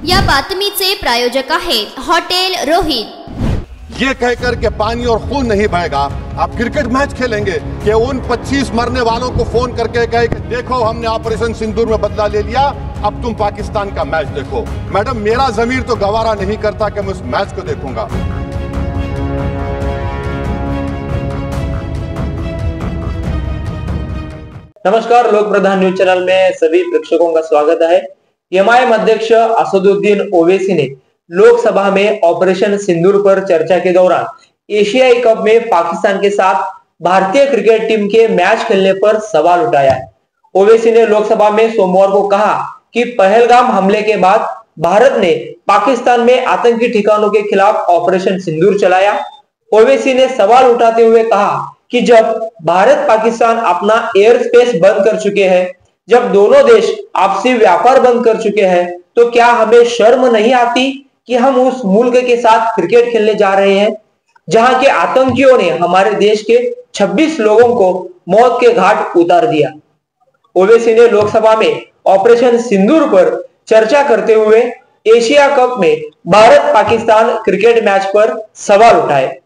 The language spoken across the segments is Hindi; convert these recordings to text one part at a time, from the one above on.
या बातमीचे प्रायोजक आहेत हॉटेल रोहित। ये कहकर के पानी और खून नहीं बहेगा, आप क्रिकेट मैच खेलेंगे कि उन 25 मरने वालों को फोन करके कहे कि देखो हमने ऑपरेशन सिंदूर में बदला ले लिया, अब तुम पाकिस्तान का मैच देखो। मैडम, मेरा ज़मीर तो गवारा नहीं करता कि मैं उस मैच को देखूंगा। नमस्कार, लोक प्रधान न्यूज चैनल में सभी प्रेक्षकों का स्वागत है। एमआईएम अध्यक्ष असदुद्दीन ओवैसी ने लोकसभा में ऑपरेशन सिंदूर पर चर्चा के दौरान एशियाई कप में पाकिस्तान के साथ भारतीय क्रिकेट टीम के मैच खेलने पर सवाल उठाया है। ओवैसी ने लोकसभा में सोमवार को कहा कि पहलगाम हमले के बाद भारत ने पाकिस्तान में आतंकी ठिकानों के खिलाफ ऑपरेशन सिंदूर चलाया। ओवैसी ने सवाल उठाते हुए कहा कि जब भारत पाकिस्तान अपना एयर स्पेस बंद कर चुके हैं, जब दोनों देश आपसी व्यापार बंद कर चुके हैं, तो क्या हमें शर्म नहीं आती कि हम उस मुल्क के साथ क्रिकेट खेलने जा रहे हैं जहां के आतंकियों ने हमारे देश के 26 लोगों को मौत के घाट उतार दिया। ओवैसी ने लोकसभा में ऑपरेशन सिंदूर पर चर्चा करते हुए एशिया कप में भारत पाकिस्तान क्रिकेट मैच पर सवाल उठाए।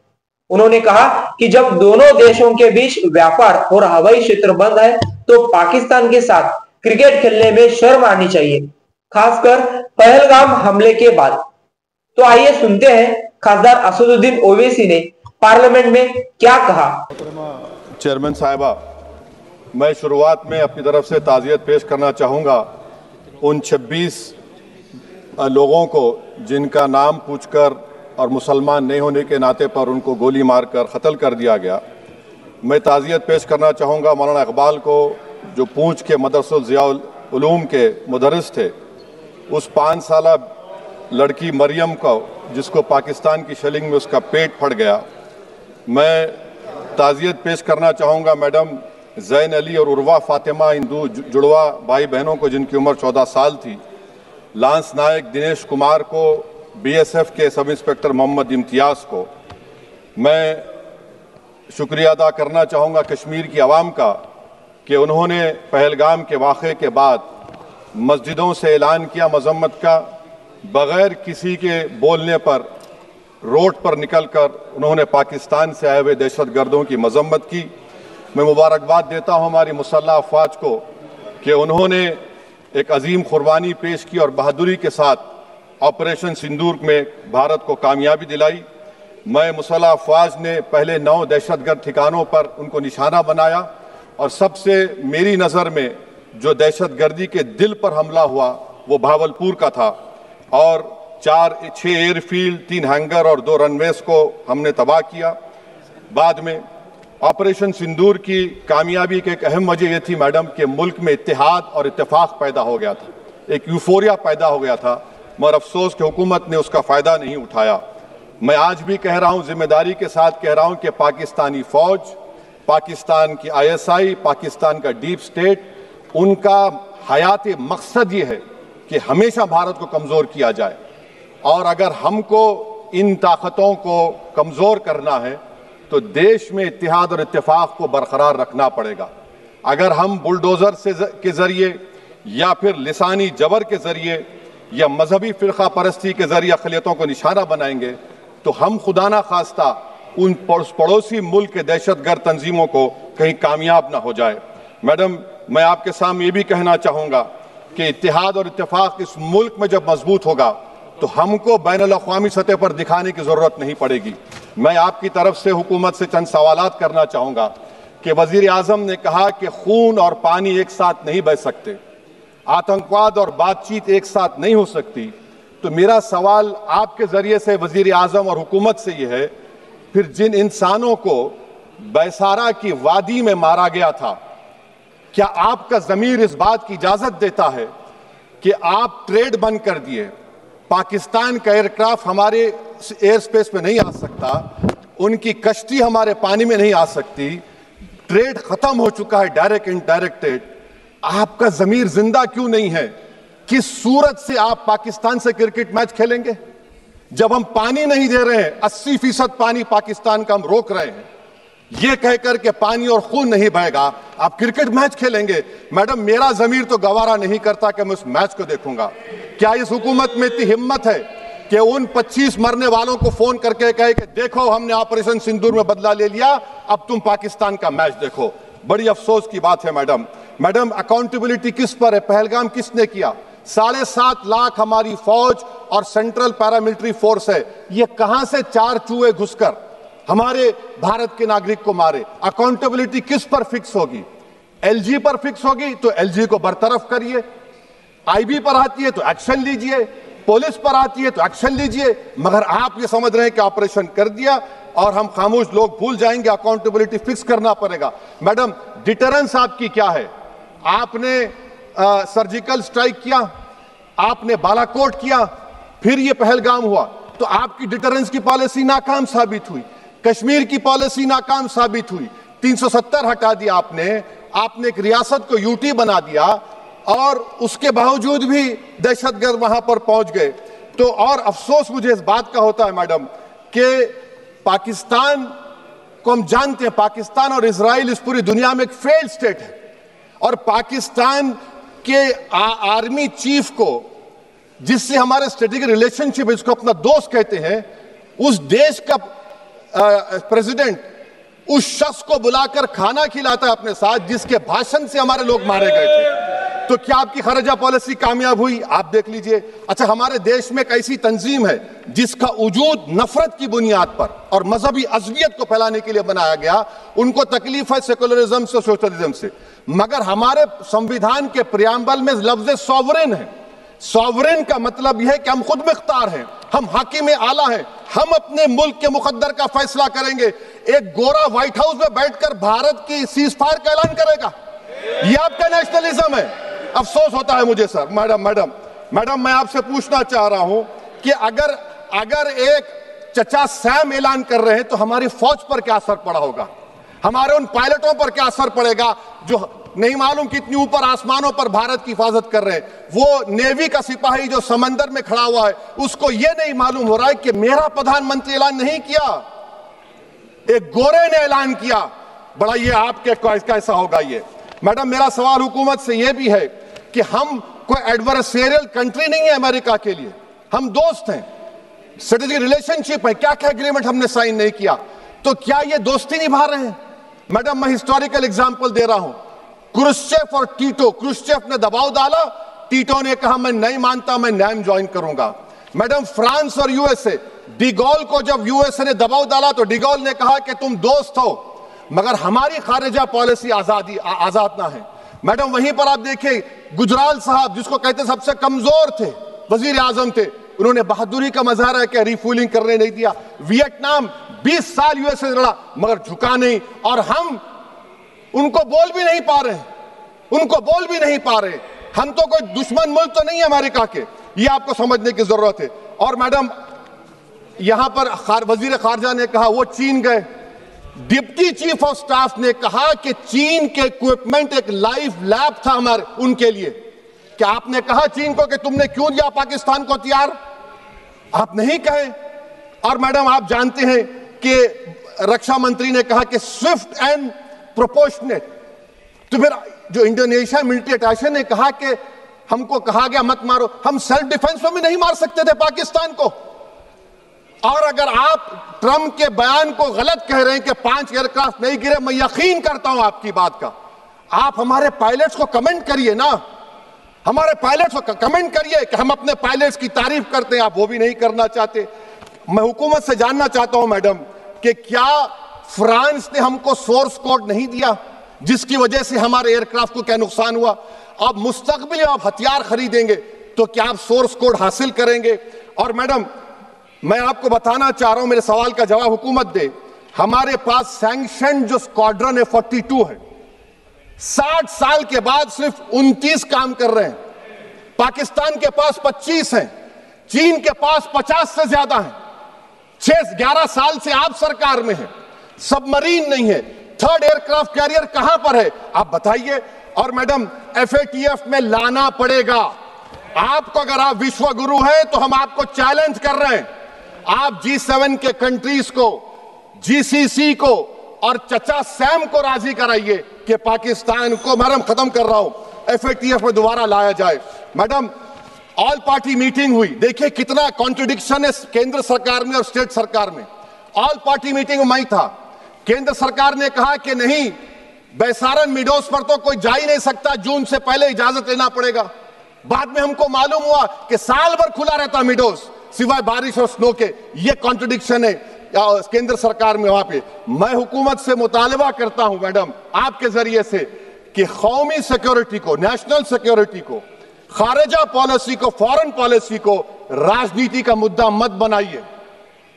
उन्होंने कहा कि जब दोनों देशों के बीच व्यापार और हवाई क्षेत्र बंद है तो पाकिस्तान के साथ क्रिकेट खेलने में शर्म आनी चाहिए, खासकर पहलगाम हमले के बाद। तो आइए सुनते हैं खासदार असदुद्दीन ओवैसी ने पार्लियामेंट में क्या कहा। चेयरमैन साहिबा, मैं शुरुआत में अपनी तरफ से ताज़ियत पेश करना चाहूँगा उन 26 लोगों को जिनका नाम पूछकर और मुसलमान नहीं होने के नाते पर उनको गोली मारकर कत्ल कर दिया गया। मैं ताज़ियत पेश करना चाहूँगा मौलाना इकबाल को, जो पूंछ के मदरसा ज़ियाउल उलूम के मुदर्रिस थे, उस 5 साला लड़की मरियम को जिसको पाकिस्तान की शेलिंग में उसका पेट फट गया। मैं ताज़ियत पेश करना चाहूँगा मैडम ज़ैन अली और उर्वा फातिमा, हिंदू जुड़वा भाई बहनों को जिनकी उम्र 14 साल थी, लांस नायक दिनेश कुमार को, बीएसएफ के सब इंस्पेक्टर मोहम्मद इम्तियाज़ को। मैं शुक्रिया अदा करना चाहूँगा कश्मीर की आवाम का कि उन्होंने पहलगाम के वाक़े के बाद मस्जिदों से ऐलान किया मज़म्मत का, बग़ैर किसी के बोलने पर रोड पर निकलकर उन्होंने पाकिस्तान से आए हुए दहशतगर्दों की मज़म्मत की। मैं मुबारकबाद देता हूँ हमारी मुसल्लह अफ़वाज को कि उन्होंने एक अजीम कुर्बानी पेश की और बहादुरी के साथ ऑपरेशन सिंदूर में भारत को कामयाबी दिलाई। मैं मुसल्लह अफ़वाज ने पहले 9 दहशतगर्द ठिकानों पर उनको निशाना बनाया और सबसे मेरी नज़र में जो दहशतगर्दी के दिल पर हमला हुआ वो भावलपुर का था और 6 एयरफील्ड, 3 हैंगर और 2 रनवेज को हमने तबाह किया। बाद में ऑपरेशन सिंदूर की कामयाबी की एक अहम वजह यह थी मैडम कि मुल्क में इत्तेहाद और इत्तेफाक पैदा हो गया था, एक यूफोरिया पैदा हो गया था, मगर अफसोस कि हुकूमत ने उसका फ़ायदा नहीं उठाया। मैं आज भी कह रहा हूँ, जिम्मेदारी के साथ कह रहा हूँ कि पाकिस्तानी फ़ौज, पाकिस्तान की ISI, पाकिस्तान का डीप स्टेट, उनका हयाती मकसद ये है कि हमेशा भारत को कमज़ोर किया जाए और अगर हमको इन ताकतों को कमज़ोर करना है तो देश में इत्तेहाद और इत्तेफाक को बरकरार रखना पड़ेगा। अगर हम बुलडोज़र के ज़रिए या फिर लिसानी जबर के ज़रिए या मजहबी फ़िरक़ा परस्ती के ज़रिए अक़लियतों को निशाना बनाएंगे तो हम खुदा ना खास्ता उन पड़ोसी मुल्क के दहशतगर्द तंजीमों को कहीं कामयाब ना हो जाए। मैडम, मैं आपके सामने ये भी कहना चाहूँगा कि इत्तेहाद और इत्तेफाक इस मुल्क में जब मजबूत होगा तो हमको बैनुल-अक़वामी सतह पर दिखाने की ज़रूरत नहीं पड़ेगी। मैं आपकी तरफ से हुकूमत से चंद सवालात करना चाहूँगा कि वज़ीर आज़म ने कहा कि खून और पानी एक साथ नहीं बह सकते, आतंकवाद और बातचीत एक साथ नहीं हो सकती। तो मेरा सवाल आपके ज़रिए से वज़ीर आज़म और हुकूमत से ये है, फिर जिन इंसानों को बैसारा की वादी में मारा गया था, क्या आपका ज़मीर इस बात की इजाज़त देता है कि आप ट्रेड बंद कर दिए, पाकिस्तान का एयरक्राफ्ट हमारे एयर स्पेस में नहीं आ सकता, उनकी कश्ती हमारे पानी में नहीं आ सकती, ट्रेड ख़त्म हो चुका है डायरेक्ट इनडायरेक्टेड, आपका ज़मीर जिंदा क्यों नहीं है? किस सूरत से आप पाकिस्तान से क्रिकेट मैच खेलेंगे जब हम पानी नहीं दे रहे हैं? 80% पानी पाकिस्तान का हम रोक रहे हैं। ये कहकर के पानी और खून नहीं बहेगा, आप क्रिकेट मैच खेलेंगे। मैडम, मेरा ज़मीर तो गवारा नहीं करता कि मैं उस मैच को देखूंगा। क्या इस हुकूमत में इतनी हिम्मत है कि उन 25 मरने वालों को फोन करके कहे कि देखो हमने ऑपरेशन सिंदूर में बदला ले लिया, अब तुम पाकिस्तान का मैच देखो। बड़ी अफसोस की बात है मैडम, अकाउंटेबिलिटी किस पर है? पहलगाम किसने किया? 7.5 लाख हमारी फौज और सेंट्रल पैरामिलिट्री फोर्स है, ये कहां से 4 चूहे घुसकर हमारे भारत के नागरिक को मारे? अकाउंटेबिलिटी किस पर फिक्स होगी? एलजी पर फिक्स होगी तो एलजी को बरतरफ करिए, आईबी पर आती है तो एक्शन लीजिए, पुलिस पर आती है तो एक्शन लीजिए, मगर आप ये समझ रहे हैं कि ऑपरेशन कर दिया और हम खामोश लोग भूल जाएंगे। अकाउंटेबिलिटी फिक्स करना पड़ेगा। मैडम, डिटरेंस आपकी क्या है? आपने सर्जिकल स्ट्राइक किया, आपने बालाकोट किया, फिर ये पहलगाम हुआ, तो आपकी डिटरेंस की पॉलिसी नाकाम साबित हुई, कश्मीर की पॉलिसी नाकाम साबित हुई, 370 हटा दिया आपने एक रियासत को यूटी बना दिया और उसके बावजूद भी दहशतगर्द वहां पर पहुंच गए। तो और अफसोस मुझे इस बात का होता है मैडम कि पाकिस्तान को हम जानते हैं, पाकिस्तान और इजराइल इस पूरी दुनिया में एक फेल्ड स्टेट है और पाकिस्तान के आर्मी चीफ को, जिससे हमारे स्ट्रेटेजिक रिलेशनशिप है, जिसको अपना दोस्त कहते हैं, उस देश का प्रेसिडेंट उस शख्स को बुलाकर खाना खिलाता है अपने साथ जिसके भाषण से हमारे लोग मारे गए थे। तो क्या आपकी खर्जा पॉलिसी कामयाब हुई? आप देख लीजिए। अच्छा, हमारे देश में एक ऐसी तंजीम है जिसका वजूद नफरत की बुनियाद पर और मजहबी अज़बियत को फैलाने के लिए बनाया गया। उनको तकलीफ है सेकुलरिज्म से, सोशलिज्म से, मगर हमारे संविधान के प्रियम्बल में लफ्ज सॉवरेन है। सॉवरेन का मतलब यह है कि हम खुद मुख्तार हैं, हम हाकिम आला हैं, हम अपने मुल्क के मुकद्दर का फैसला करेंगे। एक गोरा व्हाइट हाउस में बैठकर भारत की सीज फायर का ऐलान करेगा? यह आपका नेशनलिज्म है? अफसोस होता है मुझे सर। मैडम, मैं आपसे पूछना चाह रहा हूं कि अगर एक चचा सैम ऐलान कर रहे हैं तो हमारी फौज पर क्या असर पड़ा होगा? हमारे उन पायलटों पर क्या असर पड़ेगा जो नहीं मालूम कितनी ऊपर आसमानों पर भारत की हिफाजत कर रहे हैं? वो नेवी का सिपाही जो समंदर में खड़ा हुआ है, उसको यह नहीं मालूम हो रहा है कि मेरा प्रधानमंत्री ऐलान नहीं किया, एक गोरे ने ऐलान किया। बड़ा ये आपके कैसा होगा ये? मैडम, मेरा सवाल हुकूमत से यह भी है कि हम कोई एडवर्सेरियल कंट्री नहीं है अमेरिका के लिए, हम दोस्त हैं, स्ट्रेटेजिक रिलेशनशिप है, क्या क्या एग्रीमेंट हमने साइन नहीं किया, तो क्या ये दोस्ती निभा रहे हैं? मैडम, मैं हिस्टोरिकल एग्जांपल दे रहा हूं, क्रुश्चेव और टीटो। क्रुश्चेव ने दबाव डाला, टीटो ने कहा मैं नहीं मानता, मैं नैम ज्वाइन करूंगा। मैडम, फ्रांस और यूएसए, डिगोल को जब यूएसए ने दबाव डाला तो डिगोल ने कहा कि तुम दोस्त हो मगर हमारी खारिजा पॉलिसी आजाद ना है। मैडम, वहीं पर आप देखिए गुजराल साहब, जिसको कहते सबसे कमजोर थे, वजीर आजम थे, उन्होंने बहादुरी का मजारा किया, रिफूलिंग करने नहीं दिया। वियतनाम 20 साल यूएसए से लड़ा मगर झुका नहीं, और हम उनको बोल भी नहीं पा रहे, हम तो कोई दुश्मन मुल्क तो नहीं है अमेरिका के, ये आपको समझने की जरूरत है। और मैडम, यहां पर वजीर खारजा ने कहा वो चीन गए, डिप्टी चीफ ऑफ स्टाफ ने कहा कि चीन के इक्विपमेंट एक लाइव लैब था हमारे उनके लिए। क्या आपने कहा चीन को कि तुमने क्यों दिया पाकिस्तान को हथियार? आप नहीं कहे। और मैडम, आप जानते हैं कि रक्षा मंत्री ने कहा कि स्विफ्ट एंड प्रोपोर्शनेट, तो फिर जो इंडोनेशिया मिलिट्री अटैचे ने कहा कि हमको कहा गया मत मारो, हम सेल्फ डिफेंस में भी नहीं मार सकते थे पाकिस्तान को। और अगर आप ट्रंप के बयान को गलत कह रहे हैं कि 5 एयरक्राफ्ट नहीं गिरे, मैं यकीन करता हूं आपकी बात का, आप हमारे पायलट्स को कमेंट करिए ना, हमारे पायलट्स को कमेंट करिए कि हम अपने पायलट्स की तारीफ करते हैं, आप वो भी नहीं करना चाहते। मैं हुकूमत से जानना चाहता हूं मैडम कि क्या फ्रांस ने हमको सोर्स कोड नहीं दिया जिसकी वजह से हमारे एयरक्राफ्ट को क्या नुकसान हुआ? अब मुस्तकबिल में आप हथियार खरीदेंगे तो क्या आप सोर्स कोड हासिल करेंगे? और मैडम, मैं आपको बताना चाह रहा हूं, मेरे सवाल का जवाब हुकूमत दे, हमारे पास सैंक्शन जो स्क्वाड्रन है 42 है, 60 साल के बाद सिर्फ 29 काम कर रहे हैं। पाकिस्तान के पास 25 हैं, चीन के पास 50 से ज्यादा हैं। 11 साल से आप सरकार में हैं, सबमरीन नहीं है, थर्ड एयरक्राफ्ट कैरियर कहां पर है आप बताइए। और मैडम, FATF में लाना पड़ेगा आपको। अगर आप विश्व गुरु हैं तो हम आपको चैलेंज कर रहे हैं, आप G7 के कंट्रीज को, GCC को और चचा सैम को राजी कराइए कि पाकिस्तान को, मैडम खत्म कर रहा हूं, FATF में दोबारा लाया जाए। मैडम, ऑल पार्टी मीटिंग हुई। देखिए कितना कॉन्ट्रडिक्शन है केंद्र सरकार में और स्टेट सरकार में। ऑल पार्टी मीटिंग में मैं था, केंद्र सरकार ने कहा कि नहीं, बैसारन मिडोस पर तो कोई जा ही नहीं सकता, जून से पहले इजाजत लेना पड़ेगा। बाद में हमको मालूम हुआ कि साल भर खुला रहता मिडोस सिवाय बारिश और स्नो के। ये कॉन्ट्रडिक्शन है केंद्र सरकार में। वहां पे मैं हुकूमत से मुतालबा करता हूं मैडम आपके जरिए से कि कौमी सिक्योरिटी को, नेशनल सिक्योरिटी को, खारिजा पॉलिसी को, फॉरेन पॉलिसी को राजनीति का मुद्दा मत बनाइए,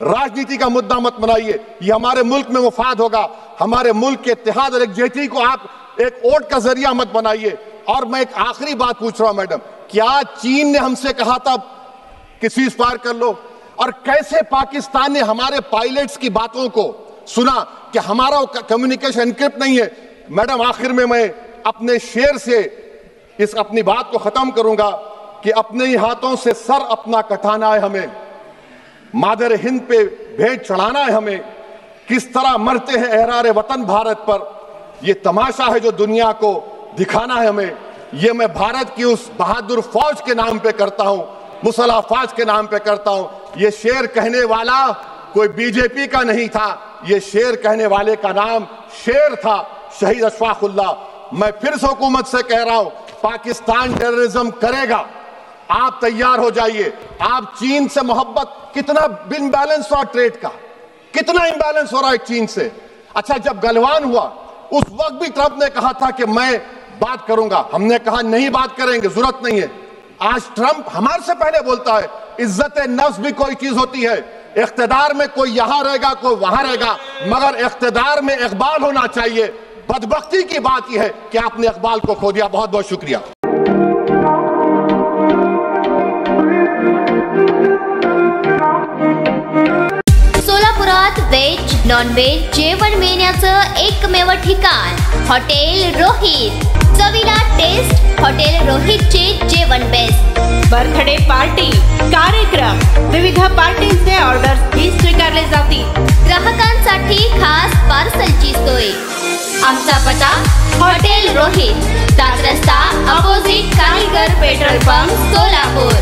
राजनीति का मुद्दा मत बनाइए। ये हमारे मुल्क में मुफाद होगा, हमारे मुल्क के इत्तेहाद और एकजुटती को आप एक वोट का जरिया मत बनाइए। और मैं एक आखिरी बात पूछ रहा हूं मैडम, क्या चीन ने हमसे कहा था कि सीज फायर कर लो? और कैसे पाकिस्तान ने हमारे पायलट्स की बातों को सुना कि हमारा कम्युनिकेशन एनक्रिप्ट नहीं है? मैडम आखिर में मैं अपने शेर से इस अपनी बात को खत्म करूंगा कि अपने ही हाथों से सर अपना कटाना है हमें, मादर हिंद पे भेंट चढ़ाना है हमें, किस तरह मरते हैं एहरार वतन भारत पर, ये तमाशा है जो दुनिया को दिखाना है हमें। ये मैं भारत की उस बहादुर फौज के नाम पे करता हूं, मुसल्ह फौज के नाम पे करता हूं। ये शेर कहने वाला कोई बीजेपी का नहीं था, ये शेर कहने वाले का नाम शेर था, शहीद अशफाकुल्लाह। मैं फिर से हुकूमत से कह रहा हूं, पाकिस्तान टेररिज्म करेगा, आप तैयार हो जाइए। आप चीन से मोहब्बत, कितना इम्बैलेंस हुआ ट्रेड का, कितना इम्बैलेंस हो रहा है चीन से। अच्छा, जब गलवान हुआ उस वक्त भी ट्रंप ने कहा था कि मैं बात करूंगा, हमने कहा नहीं बात करेंगे, जरूरत नहीं है। आज ट्रंप हमारे से पहले बोलता है। इज्जत नफ्स भी कोई चीज होती है, इख्तिदार में कोई यहां रहेगा कोई वहां रहेगा, मगर इख्तिदार में इकबाल होना चाहिए। बदबख्ती की बात यह है कि आपने इकबाल को खो दिया। बहुत बहुत शुक्रिया। सोलापुरात व्हेज नॉन व्हेज जेवण मिळण्याचं एकमेव ठिकाण हॉटेल रोहित। चवीला टेस्ट, हॉटेल रोहितचे जेवण बेस्ट। बर्थडे पार्टी, कार्यक्रम, विविध पार्टींचे ऑर्डर्स स्वीकारले जातील। ग्राहकांसाठी खास पार्सलची सोय। आमचा पत्ता हॉटेल रोहित, 7 रस्ता अपोजिट कारीगर पेट्रोल पंप, सोलापूर।